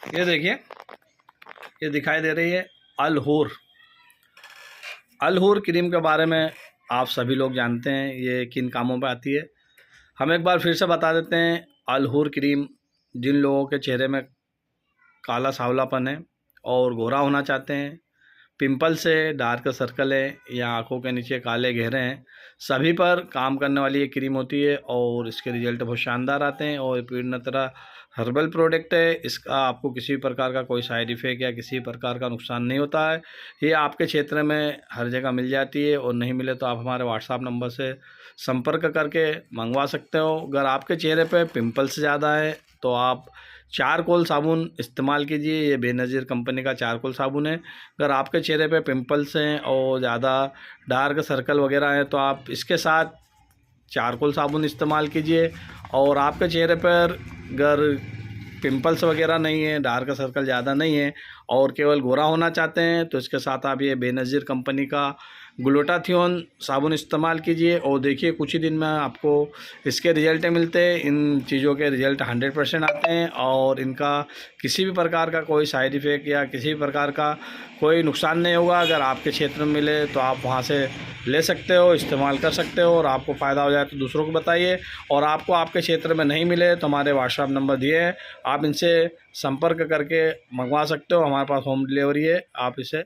ये देखिए, ये दिखाई दे रही है अल-हूर। अल-हूर क्रीम के बारे में आप सभी लोग जानते हैं, ये किन कामों पे आती है। हम एक बार फिर से बता देते हैं। अल-हूर क्रीम जिन लोगों के चेहरे में काला सांवलापन है और गोरा होना चाहते हैं, पिंपल्स है, डार्क सर्कल है या आंखों के नीचे काले घेरे हैं, सभी पर काम करने वाली ये क्रीम होती है और इसके रिजल्ट बहुत शानदार आते हैं। और पूर्ण तरह हर्बल प्रोडक्ट है। इसका आपको किसी भी प्रकार का कोई साइड इफ़ेक्ट या किसी प्रकार का नुकसान नहीं होता है। ये आपके क्षेत्र में हर जगह मिल जाती है और नहीं मिले तो आप हमारे व्हाट्सएप नंबर से संपर्क करके मंगवा सकते हो। अगर आपके चेहरे पे पिंपल्स ज़्यादा है तो आप चारकोल साबुन इस्तेमाल कीजिए। ये बेनज़ीर कंपनी का चारकोल साबुन है। अगर आपके चेहरे पे पिंपल्स हैं और ज़्यादा डार्क सर्कल वगैरह हैं तो आप इसके साथ चारकोल साबुन इस्तेमाल कीजिए। और आपके चेहरे पर अगर पिंपल्स वगैरह नहीं है, डार्क सर्कल ज़्यादा नहीं है और केवल गोरा होना चाहते हैं तो इसके साथ आप ये बेनज़ीर कंपनी का ग्लूटाथियोन साबुन इस्तेमाल कीजिए और देखिए कुछ ही दिन में आपको इसके रिज़ल्ट मिलते हैं। इन चीज़ों के रिज़ल्ट 100% आते हैं और इनका किसी भी प्रकार का कोई साइड इफ़ेक्ट या किसी भी प्रकार का कोई नुकसान नहीं होगा। अगर आपके क्षेत्र में मिले तो आप वहाँ से ले सकते हो, इस्तेमाल कर सकते हो और आपको फ़ायदा हो जाए तो दूसरों को बताइए। और आपको आपके क्षेत्र में नहीं मिले तो हमारे व्हाट्सएप नंबर दिए हैं, आप इनसे संपर्क करके मंगवा सकते हो। हमारे पास होम डिलीवरी है, आप इसे